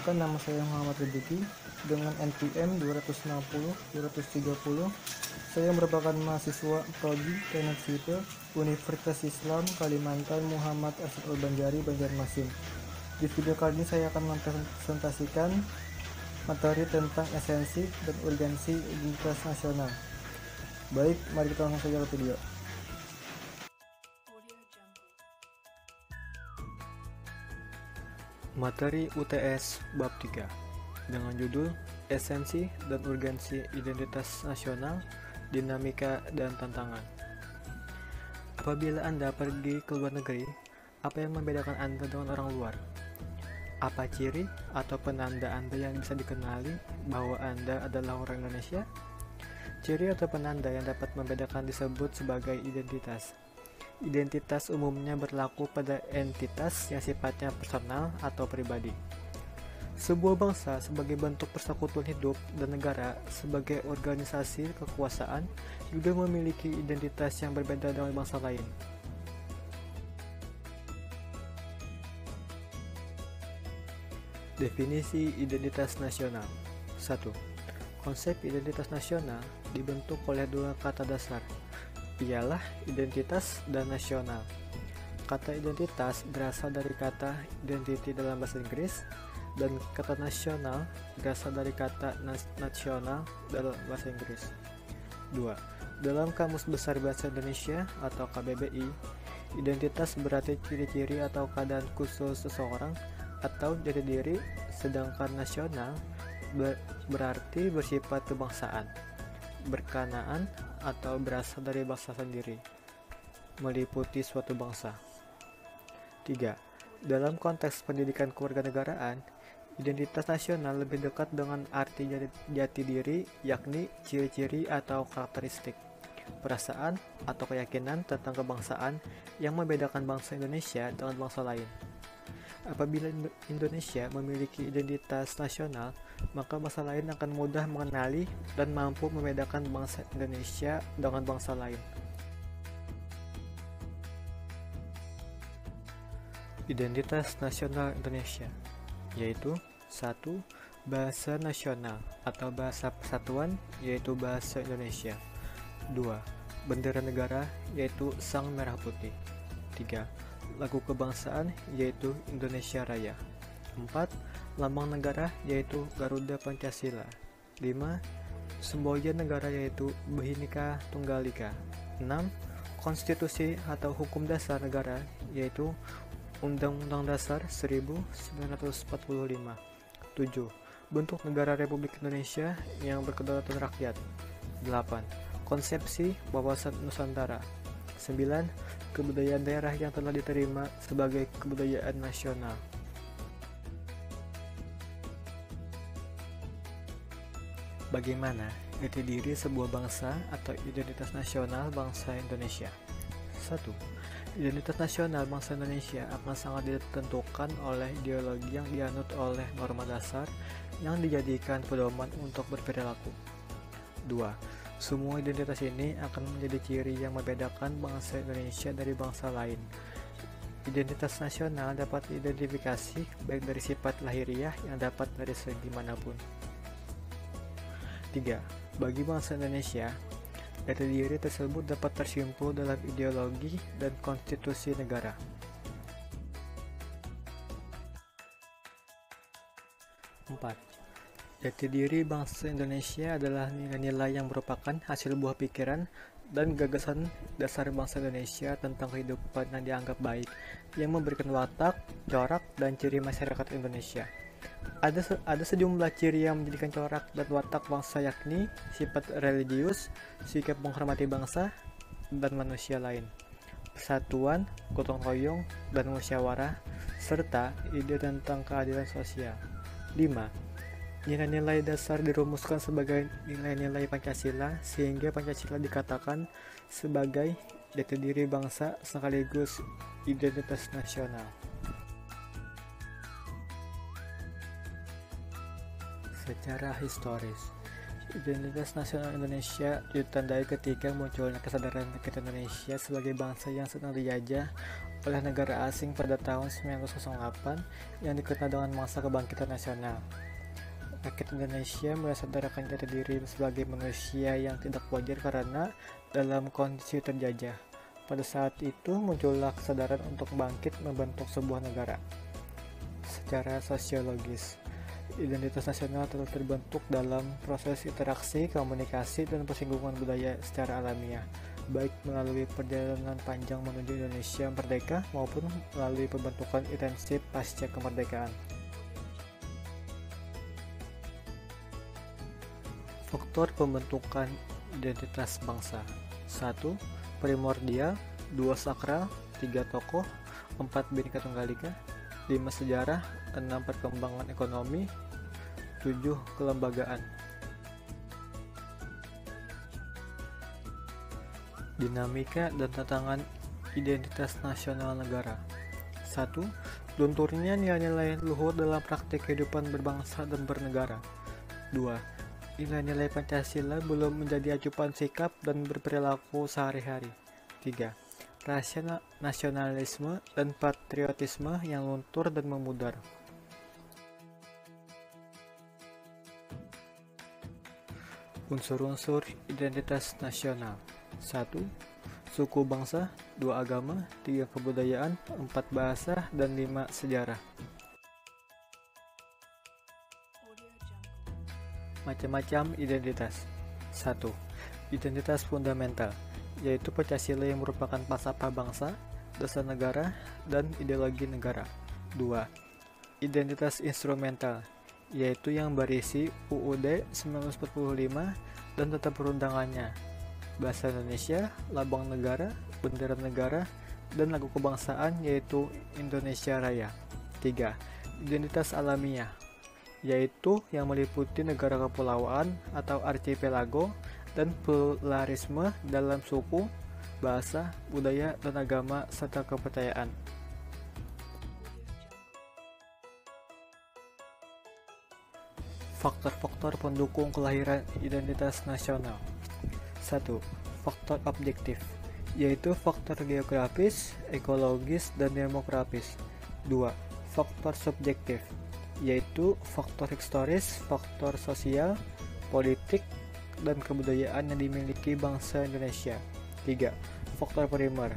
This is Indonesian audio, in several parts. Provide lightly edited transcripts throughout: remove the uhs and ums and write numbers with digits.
Perkenalkan, nama saya Muhammad Rezeki dengan NPM 260-230. Saya merupakan mahasiswa Prodi Teknik Sipil Universitas Islam Kalimantan Muhammad Arsyad Banjari, Banjarmasin. Di video kali ini saya akan mempresentasikan materi tentang esensi dan urgensi identitas nasional. Baik, mari kita langsung saja ke video. Materi UTS Bab 3 dengan judul Esensi dan Urgensi Identitas Nasional, Dinamika dan Tantangan. Apabila Anda pergi ke luar negeri, apa yang membedakan Anda dengan orang luar? Apa ciri atau penanda Anda yang bisa dikenali bahwa Anda adalah orang Indonesia? Ciri atau penanda yang dapat membedakan disebut sebagai identitas. Identitas umumnya berlaku pada entitas yang sifatnya personal atau pribadi. Sebuah bangsa sebagai bentuk persekutuan hidup dan negara sebagai organisasi kekuasaan juga memiliki identitas yang berbeda dengan bangsa lain. Definisi identitas nasional. 1. Konsep identitas nasional dibentuk oleh dua kata dasar, ialah identitas dan nasional. Kata identitas berasal dari kata identity dalam bahasa Inggris, dan kata nasional berasal dari kata nasional dalam bahasa Inggris. 2. Dalam Kamus Besar Bahasa Indonesia atau KBBI, identitas berarti ciri-ciri atau keadaan khusus seseorang atau jati diri, sedangkan nasional berarti bersifat kebangsaan, berkenaan atau berasal dari bangsa sendiri, meliputi suatu bangsa. 3. Dalam konteks pendidikan kewarganegaraan, identitas nasional lebih dekat dengan arti jati diri, yakni ciri-ciri atau karakteristik, perasaan atau keyakinan tentang kebangsaan yang membedakan bangsa Indonesia dengan bangsa lain. Apabila Indonesia memiliki identitas nasional, maka bangsa lain akan mudah mengenali dan mampu membedakan bangsa Indonesia dengan bangsa lain. Identitas nasional Indonesia yaitu 1. Bahasa nasional atau bahasa persatuan yaitu bahasa Indonesia. 2. Bendera negara yaitu Sang Merah Putih. 3. Lagu kebangsaan yaitu Indonesia Raya. 4. Lambang negara yaitu Garuda Pancasila. 5. Semboyan negara yaitu Bhinneka Tunggal Ika. 6. Konstitusi atau hukum dasar negara yaitu Undang-Undang Dasar 1945. 7. Bentuk negara Republik Indonesia yang berkedaulatan rakyat. 8. Konsepsi wawasan Nusantara. 9. Kebudayaan daerah yang telah diterima sebagai kebudayaan nasional. Bagaimana jati diri sebuah bangsa atau identitas nasional bangsa Indonesia? 1. Identitas nasional bangsa Indonesia akan sangat ditentukan oleh ideologi yang dianut oleh norma dasar yang dijadikan pedoman untuk berperilaku. 2. Semua identitas ini akan menjadi ciri yang membedakan bangsa Indonesia dari bangsa lain. Identitas nasional dapat diidentifikasi baik dari sifat lahiriah yang dapat dari segi manapun. 3. Bagi bangsa Indonesia, jati diri tersebut dapat tersimpul dalam ideologi dan konstitusi negara. 4. Jati diri bangsa Indonesia adalah nilai-nilai yang merupakan hasil buah pikiran dan gagasan dasar bangsa Indonesia tentang kehidupan yang dianggap baik, yang memberikan watak, corak, dan ciri masyarakat Indonesia. Ada sejumlah ciri yang menjadikan corak dan watak bangsa, yakni sifat religius, sikap menghormati bangsa dan manusia lain, persatuan, gotong royong, dan musyawarah, serta ide tentang keadilan sosial. 5. Nilai-nilai dasar dirumuskan sebagai nilai-nilai Pancasila, sehingga Pancasila dikatakan sebagai jati diri bangsa sekaligus identitas nasional. Secara historis, identitas nasional Indonesia ditandai ketika munculnya kesadaran rakyat Indonesia sebagai bangsa yang sedang dijajah oleh negara asing pada tahun 1908 yang dikenal dengan masa kebangkitan nasional. Rakyat Indonesia mulai sadarkan jati diri sebagai manusia yang tidak wajar karena dalam kondisi terjajah. Pada saat itu muncullah kesadaran untuk bangkit membentuk sebuah negara. Secara sosiologis, identitas nasional telah terbentuk dalam proses interaksi, komunikasi, dan persinggungan budaya secara alamiah, baik melalui perjalanan panjang menuju Indonesia merdeka maupun melalui pembentukan intensif pasca kemerdekaan. Faktor pembentukan identitas bangsa: 1. Primordial, 2. Sakral, 3. Tokoh, 4. Bhinneka Tunggal Ika, 5. Sejarah, 6. Perkembangan ekonomi, 7. Kelembagaan. Dinamika dan tantangan identitas nasional negara. 1. Lunturnya nilai-nilai luhur dalam praktik kehidupan berbangsa dan bernegara. 2. Nilai-nilai Pancasila belum menjadi acuan sikap dan berperilaku sehari-hari. 3. Rasa nasionalisme dan patriotisme yang luntur dan memudar. Unsur-unsur identitas nasional: 1. Suku bangsa, 2. Agama, 3. Kebudayaan, 4. Bahasa, dan 5. Sejarah. Macam-macam identitas. 1. Identitas fundamental, yaitu Pancasila yang merupakan falsafah bangsa, dasar negara, dan ideologi negara. 2. Identitas instrumental, yaitu yang berisi UUD 1945 dan tata perundangannya, bahasa Indonesia, lambang negara, bendera negara, dan lagu kebangsaan yaitu Indonesia Raya. 3. Identitas alamiah, yaitu yang meliputi negara kepulauan atau archipelago dan pluralisme dalam suku, bahasa, budaya, dan agama serta kepercayaan. Faktor-faktor pendukung kelahiran identitas nasional. 1. Faktor objektif, yaitu faktor geografis, ekologis, dan demografis. 2. Faktor subjektif, yaitu faktor historis, faktor sosial, politik, dan kebudayaan yang dimiliki bangsa Indonesia. 3. Faktor primer,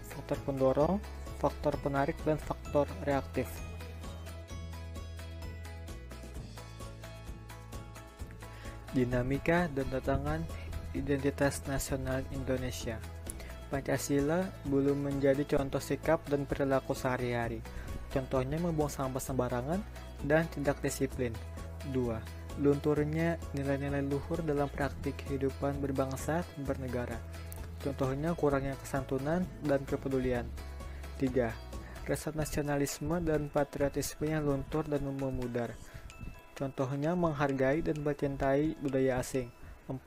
faktor pendorong, faktor penarik, dan faktor reaktif. Dinamika dan tantangan identitas nasional Indonesia. Pancasila belum menjadi contoh sikap dan perilaku sehari-hari. Contohnya membuang sampah sembarangan dan tidak disiplin. 2. Lunturnya nilai-nilai luhur dalam praktik kehidupan berbangsa dan bernegara. Contohnya kurangnya kesantunan dan kepedulian. 3. Rasa nasionalisme dan patriotisme yang luntur dan memudar. Contohnya menghargai dan mencintai budaya asing. 4.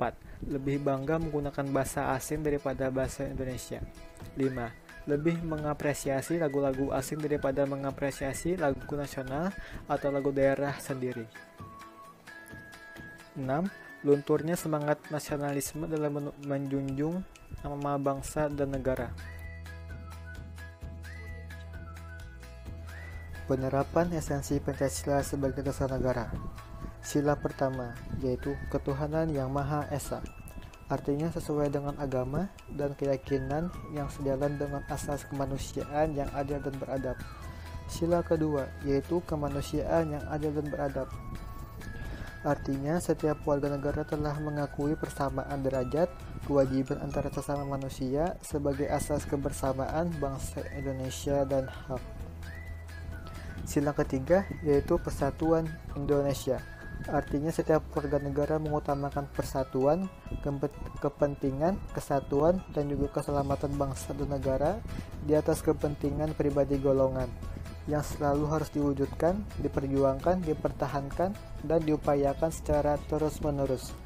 Lebih bangga menggunakan bahasa asing daripada bahasa Indonesia. 5. Lebih mengapresiasi lagu-lagu asing daripada mengapresiasi lagu nasional atau lagu daerah sendiri. 6. Lunturnya semangat nasionalisme dalam menjunjung nama bangsa dan negara. Penerapan esensi Pancasila sebagai dasar negara. Sila pertama, yaitu ketuhanan yang Maha Esa, artinya sesuai dengan agama dan keyakinan yang sejalan dengan asas kemanusiaan yang adil dan beradab. Sila kedua, yaitu kemanusiaan yang adil dan beradab, artinya setiap warga negara telah mengakui persamaan derajat, kewajiban antara sesama manusia sebagai asas kebersamaan bangsa Indonesia dan hak. Sila ketiga, yaitu persatuan Indonesia, artinya setiap warga negara mengutamakan persatuan, kepentingan, kesatuan, dan juga keselamatan bangsa dan negara di atas kepentingan pribadi golongan, yang selalu harus diwujudkan, diperjuangkan, dipertahankan, dan diupayakan secara terus-menerus.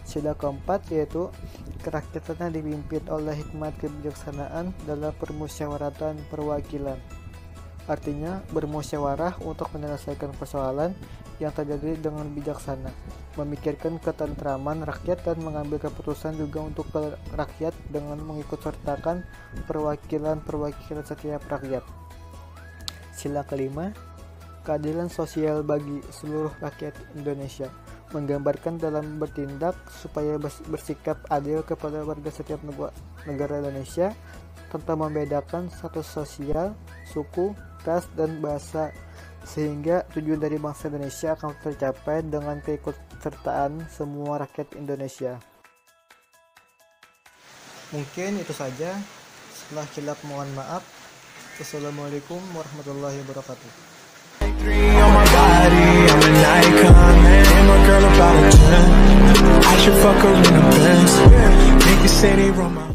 Sila keempat, yaitu kerakyatan yang dipimpin oleh hikmat kebijaksanaan dalam permusyawaratan perwakilan, artinya bermusyawarah untuk menyelesaikan persoalan yang terjadi dengan bijaksana. memikirkan ketentraman rakyat dan mengambil keputusan juga untuk rakyat dengan mengikutsertakan perwakilan setiap rakyat. Sila kelima, keadilan sosial bagi seluruh rakyat Indonesia, menggambarkan dalam bertindak supaya bersikap adil kepada warga setiap negara Indonesia tanpa membedakan status sosial, suku, ras, dan bahasa, sehingga tujuan dari bangsa Indonesia akan tercapai dengan keikutsertaan semua rakyat Indonesia. Mungkin itu saja. Setelah kilap mohon maaf. Wassalamualaikum warahmatullahi wabarakatuh. On my body, I'm an icon. And my girl about a 10. I should fuck her in a Benz. Niggas say they run my